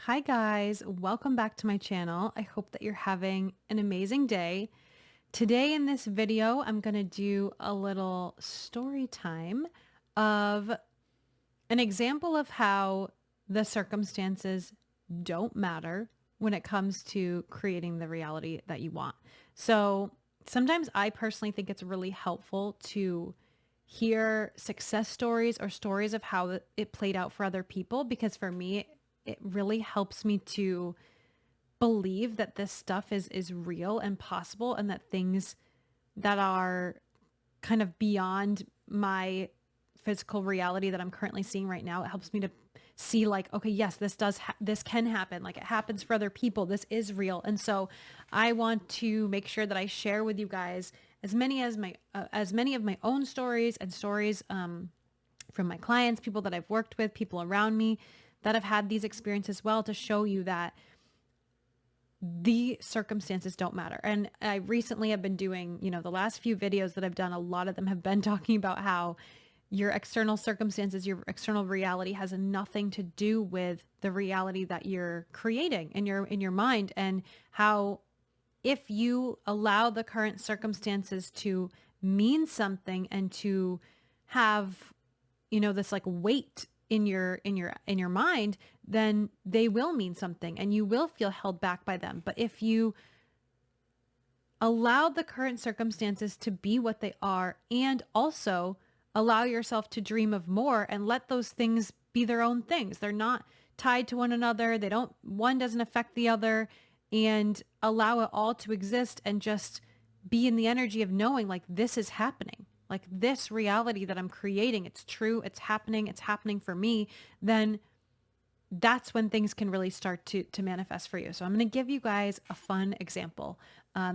Hi guys, welcome back to my channel. I hope that you're having an amazing day. Today in this video, I'm going to do a little story time of an example of how the circumstances don't matter when it comes to creating the reality that you want. So sometimes I personally think it's really helpful to hear success stories or stories of how it played out for other people, because for me, it really helps me to believe that this stuff is real and possible, and that things that are kind of beyond my physical reality that I'm currently seeing right now, it helps me to see like, okay, yes, this can happen. Like, it happens for other people. This is real. And so I want to make sure that I share with you guys as many of my own stories and stories from my clients, people that I've worked with, people around me that have had these experiences as well, to show you that the circumstances don't matter. And I recently have been doing, the last few videos that I've done, a lot of them have been talking about how your external circumstances, your external reality has nothing to do with the reality that you're creating in your mind, and how if you allow the current circumstances to mean something and to have, this like weight in your mind, then they will mean something and you will feel held back by them. But if you allow the current circumstances to be what they are, and also allow yourself to dream of more and let those things be their own things, they're not tied to one another. One doesn't affect the other, and allow it all to exist and just be in the energy of knowing like this is happening. Like, this reality that I'm creating, it's true, it's happening for me, then that's when things can really start to manifest for you. So I'm going to give you guys a fun example.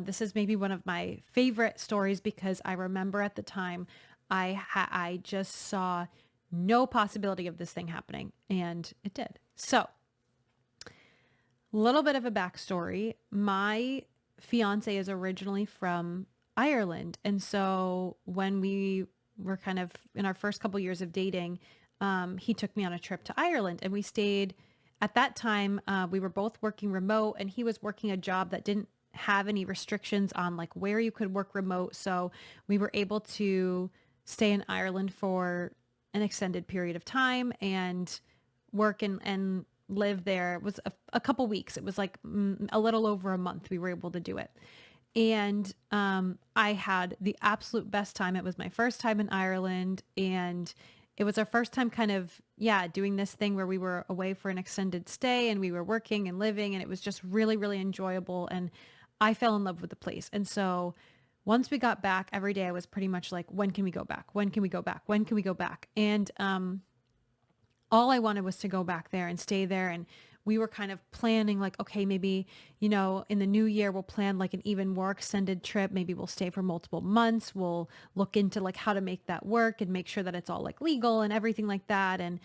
This is maybe one of my favorite stories, because I remember at the time I just saw no possibility of this thing happening, and it did. So, little bit of a backstory. My fiance is originally from Ireland. And so when we were kind of in our first couple years of dating, he took me on a trip to Ireland, and we stayed. At that time, we were both working remote, and he was working a job that didn't have any restrictions on like where you could work remote. So we were able to stay in Ireland for an extended period of time and work and live there. It was a couple weeks. It was like a little over a month we were able to do it. And I had the absolute best time. It was my first time in Ireland, and it was our first time kind of, doing this thing where we were away for an extended stay and we were working and living, and it was just really, really enjoyable. And I fell in love with the place. And so once we got back, every day I was pretty much like, when can we go back? When can we go back? When can we go back? And all I wanted was to go back there and stay there. And we were kind of planning like, okay, maybe, in the new year, we'll plan like an even more extended trip. Maybe we'll stay for multiple months. We'll look into like how to make that work and make sure that it's all like legal and everything like that. And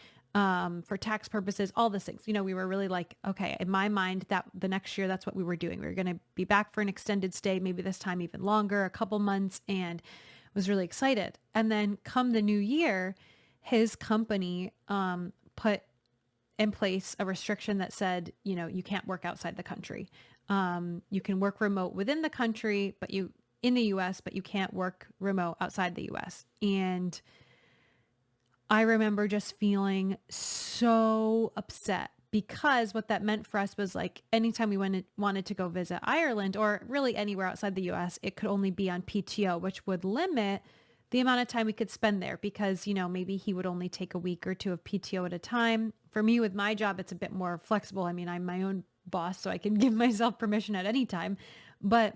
for tax purposes, all these things, we were really like, okay, in my mind, that the next year, that's what we were doing. We were going to be back for an extended stay, maybe this time even longer, a couple months, and was really excited. And then come the new year, his company put in place a restriction that said, you can't work outside the country. You can work remote within the country, but in the US, but you can't work remote outside the US. And I remember just feeling so upset, because what that meant for us was like, anytime we wanted to go visit Ireland, or really anywhere outside the US, it could only be on PTO, which would limit the amount of time we could spend there, because, maybe he would only take a week or two of PTO at a time. For me, with my job, it's a bit more flexible. I mean, I'm my own boss, so I can give myself permission at any time. But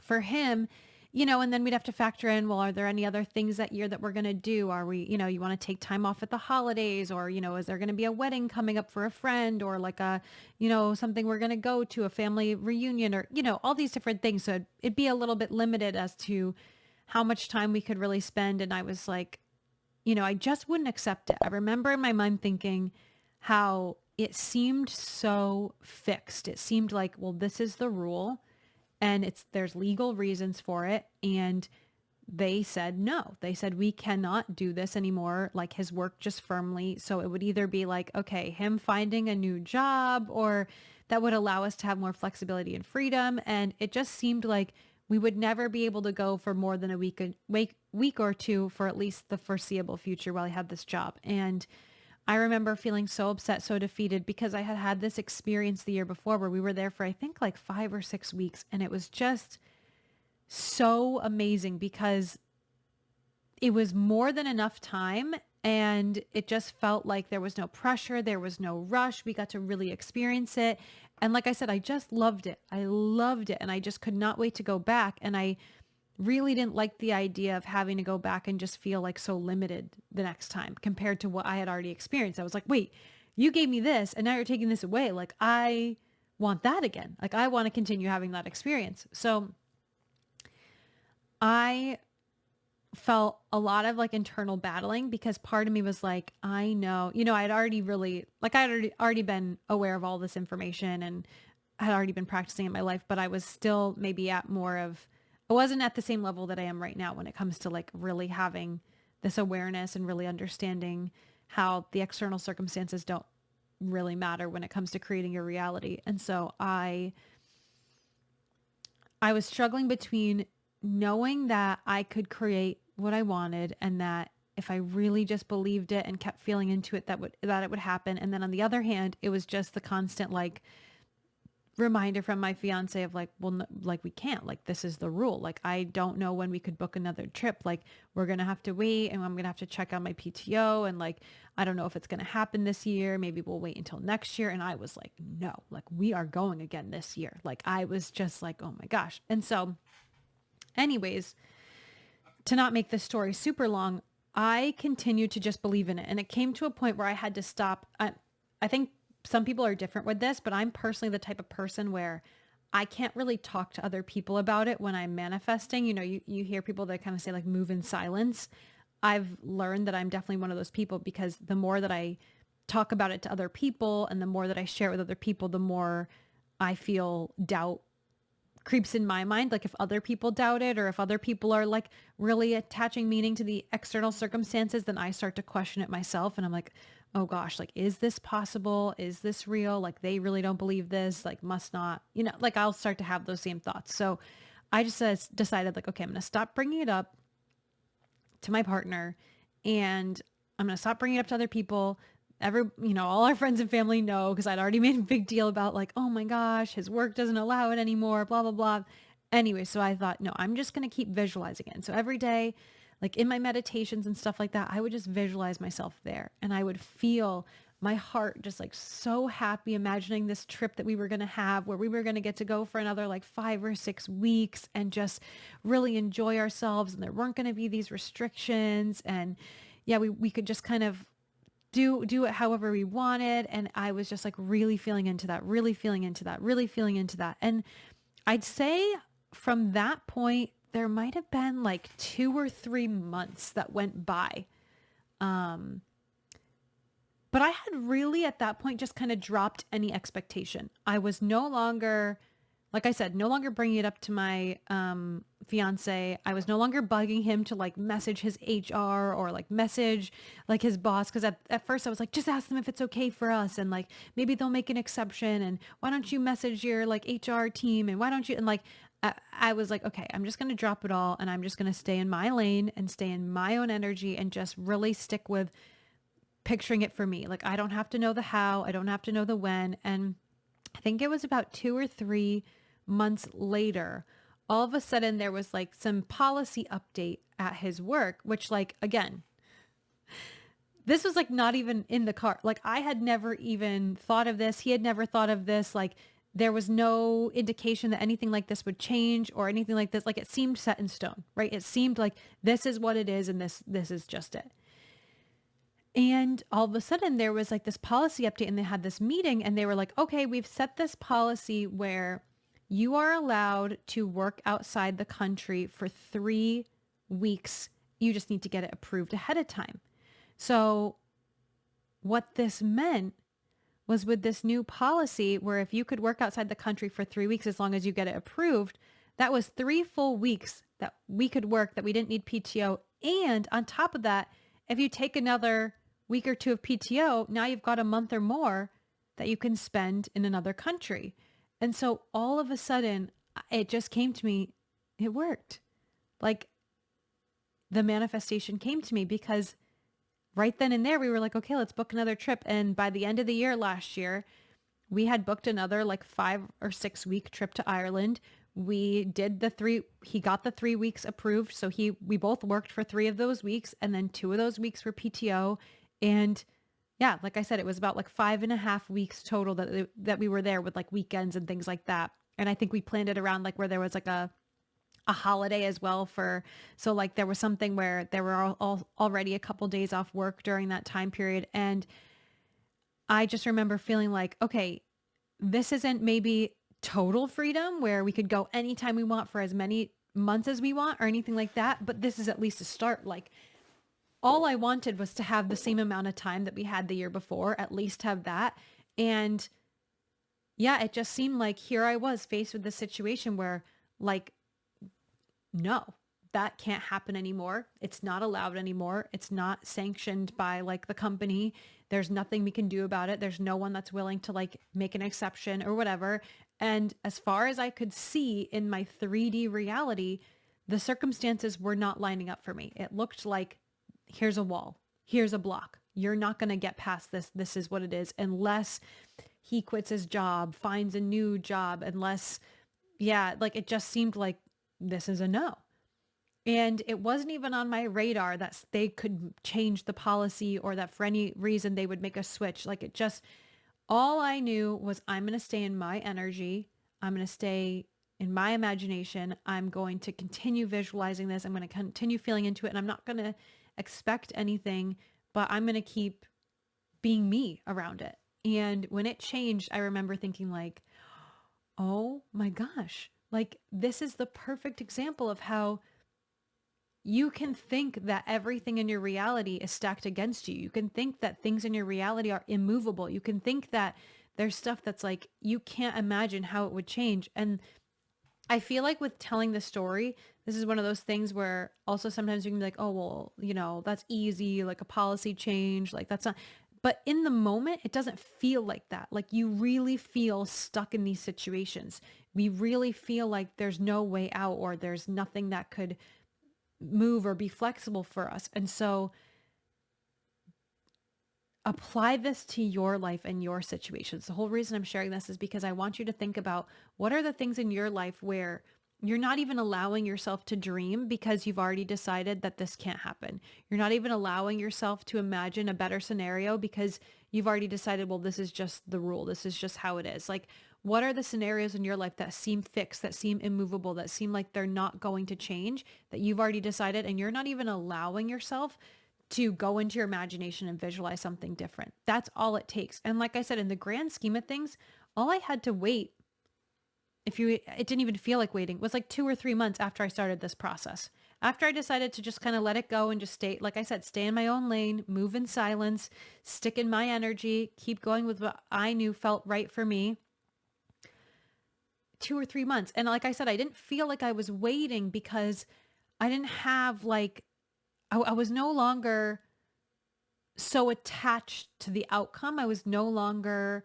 for him, and then we'd have to factor in, well, are there any other things that year that we're going to do? Are we, you want to take time off at the holidays, or, is there going to be a wedding coming up for a friend, or like something we're going to go to, a family reunion, or, all these different things. So it'd be a little bit limited as to how much time we could really spend. And I was like, I just wouldn't accept it. I remember in my mind thinking how it seemed so fixed. It seemed like, well, this is the rule, and there's legal reasons for it. And they said no. They said, we cannot do this anymore. Like his work just firmly. So it would either be like, okay, him finding a new job, or that would allow us to have more flexibility and freedom. And it just seemed like we would never be able to go for more than a week or two for at least the foreseeable future while I had this job. And I remember feeling so upset, so defeated, because I had had this experience the year before where we were there for, I think, like 5 or 6 weeks. And it was just so amazing because it was more than enough time, and it just felt like there was no pressure, there was no rush. We got to really experience it. And like I said, I just loved it. I loved it, and I just could not wait to go back. And I really didn't like the idea of having to go back and just feel like so limited the next time compared to what I had already experienced. I was like, wait, you gave me this and now you're taking this away. Like, I want that again. Like, I want to continue having that experience. So I felt a lot of like internal battling, because part of me was like, I know, I'd already really, like, I'd already been aware of all this information and had already been practicing in my life, but I was still maybe at more of, I wasn't at the same level that I am right now when it comes to like really having this awareness and really understanding how the external circumstances don't really matter when it comes to creating your reality. And so I was struggling between knowing that I could create what I wanted, and that if I really just believed it and kept feeling into it, that it would happen. And then on the other hand, it was just the constant like reminder from my fiance of like, well, no, like we can't, like this is the rule. Like I don't know when we could book another trip. Like we're going to have to wait, and I'm going to have to check on my PTO, and like I don't know if it's going to happen this year. Maybe we'll wait until next year. And I was like, no, like we are going again this year. Like I was just like, oh my gosh. And so anyways, to not make this story super long, I continued to just believe in it. And it came to a point where I had to stop. I think some people are different with this, but I'm personally the type of person where I can't really talk to other people about it when I'm manifesting. You hear people that kind of say like move in silence. I've learned that I'm definitely one of those people, because the more that I talk about it to other people and the more that I share it with other people, the more I feel doubt creeps in my mind. Like if other people doubt it, or if other people are like really attaching meaning to the external circumstances, then I start to question it myself. And I'm like, oh gosh, like, is this possible? Is this real? Like they really don't believe this, like must not, like I'll start to have those same thoughts. So I just decided like, okay, I'm going to stop bringing it up to my partner, and I'm going to stop bringing it up to other people. All our friends and family know, because I'd already made a big deal about like, oh my gosh, his work doesn't allow it anymore, blah, blah, blah. Anyway, so I thought, no, I'm just going to keep visualizing it. And so every day, like in my meditations and stuff like that, I would just visualize myself there, and I would feel my heart just like so happy, imagining this trip that we were going to have, where we were going to get to go for another like 5 or 6 weeks and just really enjoy ourselves. And there weren't going to be these restrictions. And yeah, we could just kind of do it however we wanted. And I was just like really feeling into that, really feeling into that, really feeling into that. And I'd say from that point, there might have been like 2 or 3 months that went by. But I had really at that point just kind of dropped any expectation. I was no longer, like I said, no longer bringing it up to my fiance. I was no longer bugging him to like message his HR or like message like his boss. Cause at first I was like, just ask them if it's okay for us. And like, maybe they'll make an exception. And why don't you message your like HR team? And why don't you, and like, I was like, okay, I'm just going to drop it all. And I'm just going to stay in my lane and stay in my own energy and just really stick with picturing it for me. Like I don't have to know the how, I don't have to know the when. And I think it was about 2 or 3 months later, all of a sudden there was like some policy update at his work, which like, again, this was like not even in the car. Like I had never even thought of this. He had never thought of this. Like there was no indication that anything like this would change or anything like this. Like it seemed set in stone, right? It seemed like this is what it is. And this is just it. And all of a sudden there was like this policy update, and they had this meeting, and they were like, okay, we've set this policy where you are allowed to work outside the country for 3 weeks. You just need to get it approved ahead of time. So what this meant was, with this new policy where if you could work outside the country for 3 weeks, as long as you get it approved, that was 3 full weeks that we could work, that we didn't need PTO. And on top of that, if you take another week or two of PTO, now you've got a month or more that you can spend in another country. And so all of a sudden, it just came to me, it worked. Like the manifestation came to me because right then and there, we were like, okay, let's book another trip. And by the end of the year last year, we had booked another like 5 or 6 week trip to Ireland. We did he got the 3 weeks approved. So we both worked for 3 of those weeks, and then 2 of those weeks were PTO. And yeah, like I said, it was about like 5.5 weeks total that we were there with like weekends and things like that. And I think we planned it around like where there was like a holiday as well so like there was something where there were already a couple days off work during that time period. And I just remember feeling like, okay, this isn't maybe total freedom where we could go anytime we want for as many months as we want or anything like that, but this is at least a start. Like all I wanted was to have the same amount of time that we had the year before, at least have that. And yeah, it just seemed like here I was faced with this situation where like, no, that can't happen anymore. It's not allowed anymore. It's not sanctioned by like the company. There's nothing we can do about it. There's no one that's willing to like make an exception or whatever. And as far as I could see in my 3D reality, the circumstances were not lining up for me. It looked like here's a wall, here's a block. You're not going to get past this. This is what it is, unless he quits his job, finds a new job, unless, yeah, like it just seemed like this is a no. And it wasn't even on my radar that they could change the policy or that for any reason they would make a switch. Like it just, all I knew was I'm going to stay in my energy. I'm going to stay in my imagination. I'm going to continue visualizing this. I'm going to continue feeling into it. And I'm not going to expect anything, but I'm going to keep being me around it. And when it changed, I remember thinking like, oh my gosh, like this is the perfect example of how you can think that everything in your reality is stacked against you. You can think that things in your reality are immovable. You can think that there's stuff that's like, you can't imagine how it would change. And I feel like with telling the story, this is one of those things where also sometimes you can be like, oh, well, that's easy, like a policy change, like that's not. But in the moment, it doesn't feel like that. Like you really feel stuck in these situations. We really feel like there's no way out or there's nothing that could move or be flexible for us. And so apply this to your life and your situations. The whole reason I'm sharing this is because I want you to think about what are the things in your life where you're not even allowing yourself to dream because you've already decided that this can't happen. You're not even allowing yourself to imagine a better scenario because you've already decided, well, this is just the rule. This is just how it is. Like, what are the scenarios in your life that seem fixed, that seem immovable, that seem like they're not going to change, that you've already decided and you're not even allowing yourself to go into your imagination and visualize something different? That's all it takes. And like I said, in the grand scheme of things, all I had to wait, it didn't even feel like waiting, was like 2 or 3 months after I started this process. After I decided to just kind of let it go and just stay, like I said, stay in my own lane, move in silence, stick in my energy, keep going with what I knew felt right for me. 2 or 3 months. And like I said, I didn't feel like I was waiting because I didn't have like, I was no longer so attached to the outcome. I was no longer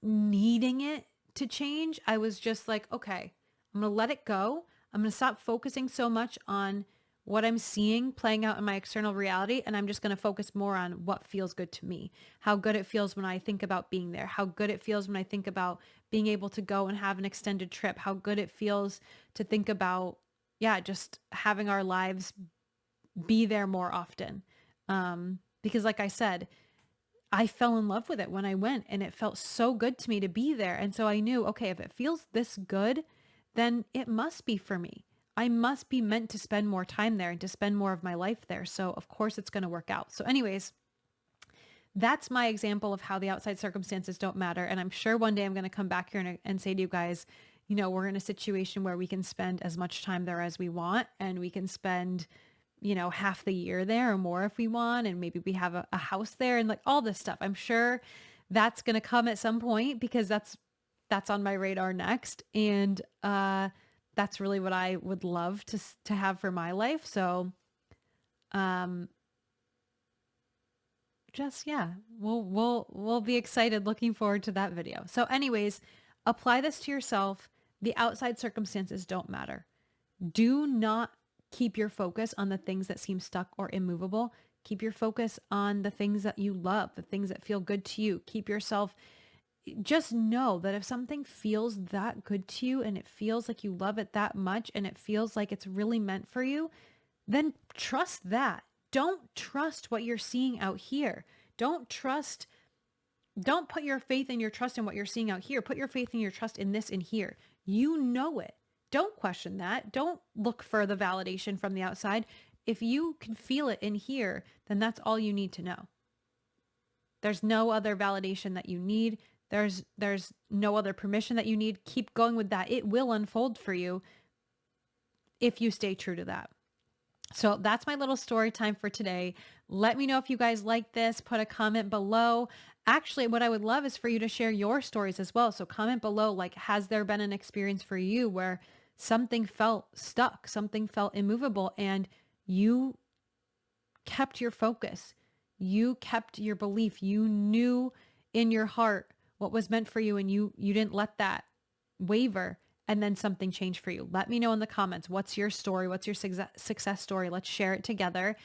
needing it to change. I was just like, okay, I'm going to let it go. I'm going to stop focusing so much on what I'm seeing playing out in my external reality. And I'm just going to focus more on what feels good to me, how good it feels when I think about being there, how good it feels when I think about being able to go and have an extended trip, how good it feels to think about, yeah, just having our lives be there more often. Because like I said, I fell in love with it when I went and it felt so good to me to be there. And so I knew, okay, if it feels this good, then it must be for me. I must be meant to spend more time there and to spend more of my life there. So of course it's going to work out. So anyways, that's my example of how the outside circumstances don't matter. And I'm sure one day I'm going to come back here and say to you guys, we're in a situation where we can spend as much time there as we want and we can spend half the year there or more if we want. And maybe we have a house there and like all this stuff. I'm sure that's going to come at some point because that's on my radar next. And, that's really what I would love to have for my life. So, um, just yeah, we'll be excited looking forward to that video. So anyways, apply this to yourself. The outside circumstances don't matter. Do not keep your focus on the things that seem stuck or immovable. Keep your focus on the things that you love, the things that feel good to you. Keep yourself, just know that if something feels that good to you and it feels like you love it that much and it feels like it's really meant for you, then trust that. Don't trust what you're seeing out here. Don't trust, don't put your faith and your trust in what you're seeing out here. Put your faith and your trust in this in here. You know it. Don't question that. Don't look for the validation from the outside. If you can feel it in here, then that's all you need to know. There's no other validation that you need. There's no other permission that you need. Keep going with that. It will unfold for you if you stay true to that. So that's my little story time for today. Let me know if you guys like this. Put a comment below. Actually, what I would love is for you to share your stories as well. So comment below, like, has there been an experience for you where something felt stuck, something felt immovable, and you kept your focus. You kept your belief. You knew in your heart what was meant for you, and you didn't let that waver, and then something changed for you. Let me know in the comments. What's your story? What's your success story? Let's share it together.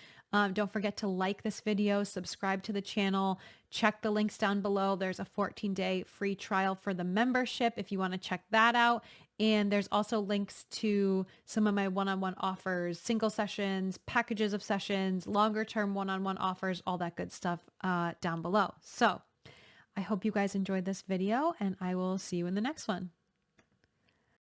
Don't forget to like this video, subscribe to the channel, check the links down below. There's a 14-day free trial for the membership if you want to check that out. And there's also links to some of my one-on-one offers, single sessions, packages of sessions, longer term one-on-one offers, all that good stuff down below. So I hope you guys enjoyed this video, and I will see you in the next one.